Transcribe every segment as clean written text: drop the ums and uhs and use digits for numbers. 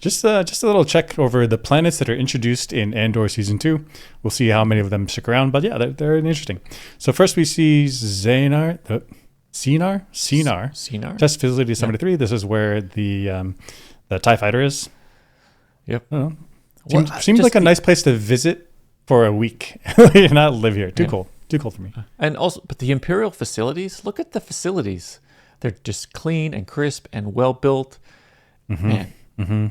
Just a little check over the planets that are introduced in Andor season 2. We'll see how many of them stick around, but yeah, they're interesting. So first we see Sinar. Test facility 73. Yep. This is where the TIE fighter is. Yep. Seems like a nice place to visit for a week. Not live here. Too cold. Too cold for me. And also, but the Imperial facilities, look at the facilities. They're just clean and crisp and well built. Mm-hmm. Man. Mm-hmm.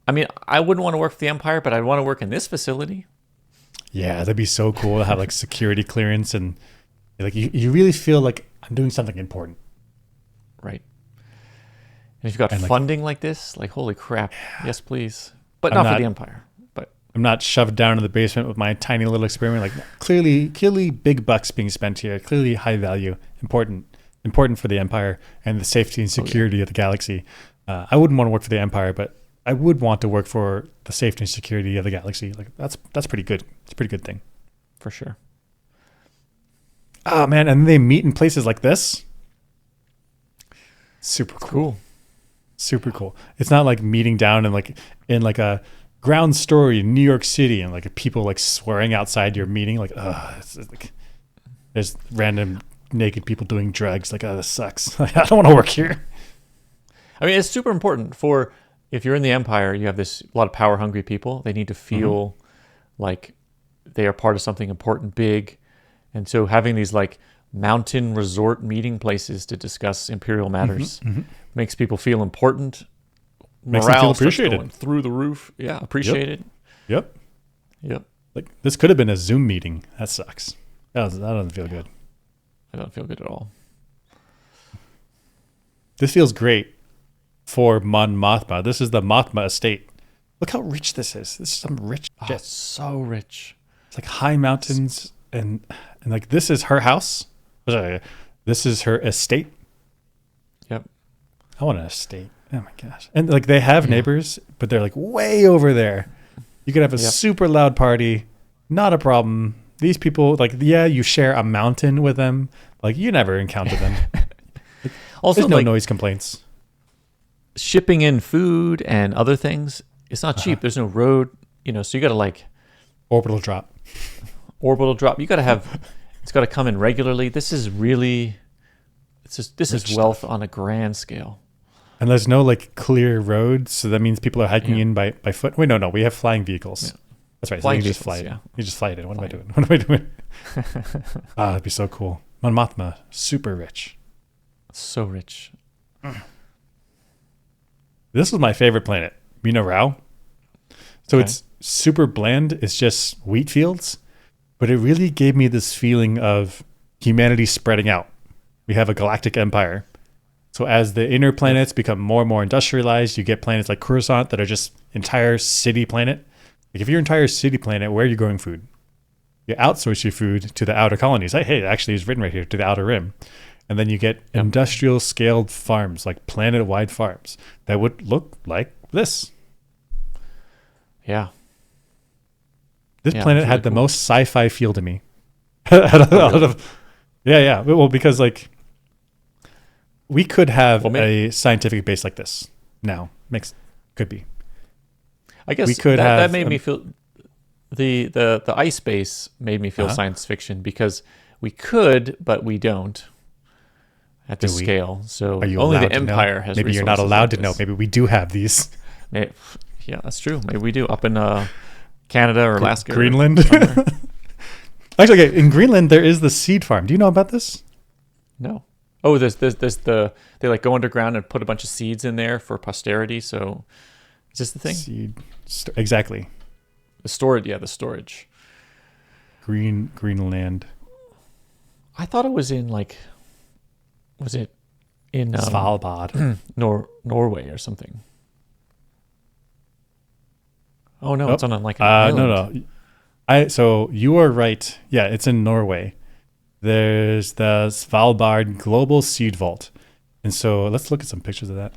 I mean, I wouldn't want to work for the Empire, but I'd want to work in this facility. Yeah, that'd be so cool to have like security clearance and like you really feel like I'm doing something important. Right. And if you've got funding like this, like holy crap, yes please. But not for the Empire. But I'm not shoved down in the basement with my tiny little experiment. Like clearly big bucks being spent here. Clearly high value, important for the Empire and the safety and security of the galaxy. I wouldn't want to work for the Empire, but I would want to work for the safety and security of the galaxy. Like that's pretty good. It's a pretty good thing. For sure. Oh man, and they meet in places like this. Super cool. Super cool. It's not like meeting down in a ground story in New York City and like people like swearing outside your meeting. Like, it's like there's random naked people doing drugs. Like, this sucks. I don't want to work here. I mean, it's super important for if you're in the Empire, you have a lot of power hungry people. They need to feel like they are part of something important, big. And so having these like mountain resort meeting places to discuss Imperial matters makes people feel important. Makes them feel Morale appreciated. Going through the roof. Yeah, appreciated. Yep. Like this could have been a Zoom meeting. That sucks. That doesn't feel good. I don't feel good at all. This feels great for Mon Mothma. This is the Mothma estate. Look how rich this is. This is some rich shit. It's so rich. It's like high mountains and like this is her house. This is her estate. Yep. I want an estate. Oh my gosh. And like they have neighbors, but they're like way over there. You could have a super loud party. Not a problem. These people, like, you share a mountain with them. Like, you never encounter them. Also, there's no noise complaints. Shipping in food and other things, it's not cheap. There's no road, so you got to like... Orbital drop. You got to have... It's got to come in regularly. This is really... This is wealth on a grand scale. And there's no, like, clear roads, so that means people are hiking in by foot. Wait, no. We have flying vehicles. Yeah. That's right. So you can just fly it. Yeah. You just fly it in. What am I doing? That'd be so cool. Mon Mothma, super rich. So rich. This was my favorite planet, Mina Rao. So it's super bland. It's just wheat fields. But it really gave me this feeling of humanity spreading out. We have a galactic empire. So as the inner planets become more and more industrialized, you get planets like Coruscant that are just entire city planet. Like if you're entire city planet, where are you growing food? You outsource your food to the outer colonies. Hey, it actually is written right here, to the outer rim. And then you get industrial scaled farms, like planet-wide farms that would look like this. Yeah. This planet had the most sci-fi feel to me. Well, because like we could have a scientific base like this now. Could be. I guess we could that made me feel the ice base made me feel science fiction because we could, but we don't at this scale. So only the Empire has. Maybe you're not allowed to know. Maybe we do have these. Yeah, that's true. Maybe we do up in Canada or Alaska, Greenland. Actually, in Greenland there is the seed farm. Do you know about this? No. Oh, there's they like go underground and put a bunch of seeds in there for posterity. So is this the thing? Exactly. The storage. Greenland. I thought it was in was it in Svalbard, Norway or something? Oh no, it's on an island. No. So you are right. Yeah, it's in Norway. There's the Svalbard Global Seed Vault. And so let's look at some pictures of that.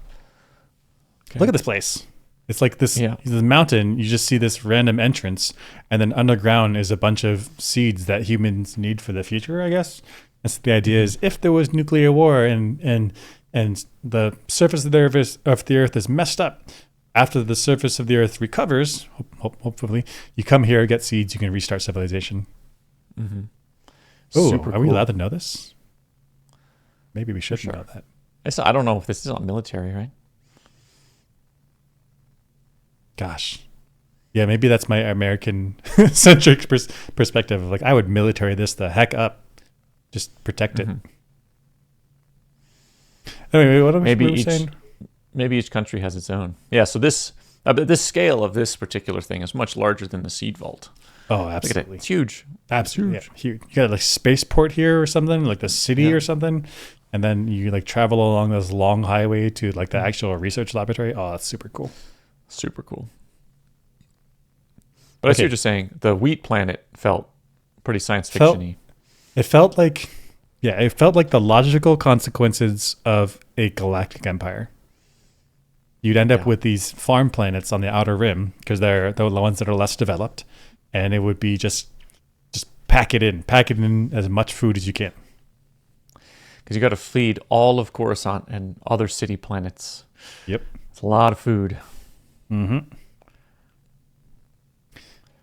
Okay. Look at this place. It's like this mountain. You just see this random entrance. And then underground is a bunch of seeds that humans need for the future, I guess. That's the idea is if there was nuclear war and the surface of the earth is messed up, After the surface of the Earth recovers, hopefully, you come here, get seeds, you can restart civilization. Mm-hmm. Oh, Super are we cool. allowed to know this? Maybe we should sure. know that. I don't know if this is not military, right? Gosh. Yeah, maybe that's my American-centric perspective. Like, I would military this the heck up. Just protect it. Anyway, what were we saying? Maybe each country has its own. Yeah, so this scale of this particular thing is much larger than the seed vault. Oh, absolutely. It's huge. Absolutely. Yeah, huge. You got like spaceport here or something, like the city or something. And then you like travel along this long highway to like the actual research laboratory. Oh, that's super cool. Super cool. But I see what you're saying. The wheat planet felt pretty science fiction-y. It felt like the logical consequences of a galactic empire. You'd end up with these farm planets on the outer rim because they're the ones that are less developed, and it would be just pack it in as much food as you can. Because you got to feed all of Coruscant and other city planets. Yep, it's a lot of food. Mm-hmm.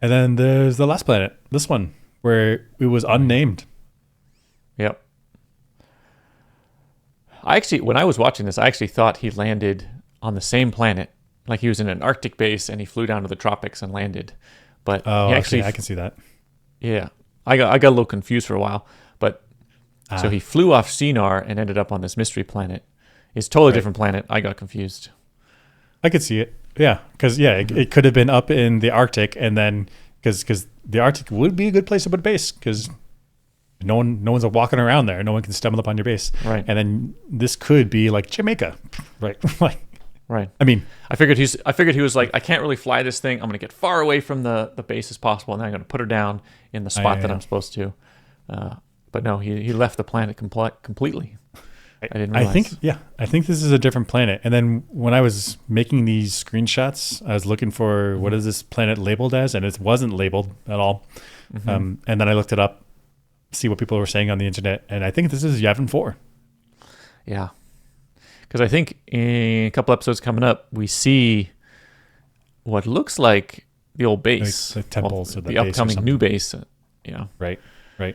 And then there's the last planet, this one, where it was unnamed. Yep. When I was watching this, I actually thought he landed on the same planet, like he was in an Arctic base and he flew down to the tropics and landed. But I can see that. Yeah, I got a little confused for a while, but so he flew off Sinar and ended up on this mystery planet. It's a totally different planet. I got confused. I could see it. Yeah, because it could have been up in the Arctic, and then because the Arctic would be a good place to put a base because no one's walking around there. No one can stumble upon your base. Right. And then this could be like Jamaica, right? Right. I mean, I figured he was like, I can't really fly this thing. I'm going to get far away from the base as possible, and then I'm going to put her down in the spot that I'm supposed to. But no, he left the planet completely. I didn't realize. I think this is a different planet. And then when I was making these screenshots, I was looking for what is this planet labeled as, and it wasn't labeled at all. And then I looked it up, see what people were saying on the internet, and I think this is Yavin 4. Yeah. Because I think in a couple episodes coming up, we see what looks like the old base. Like the temples or the upcoming new base. Yeah. Right.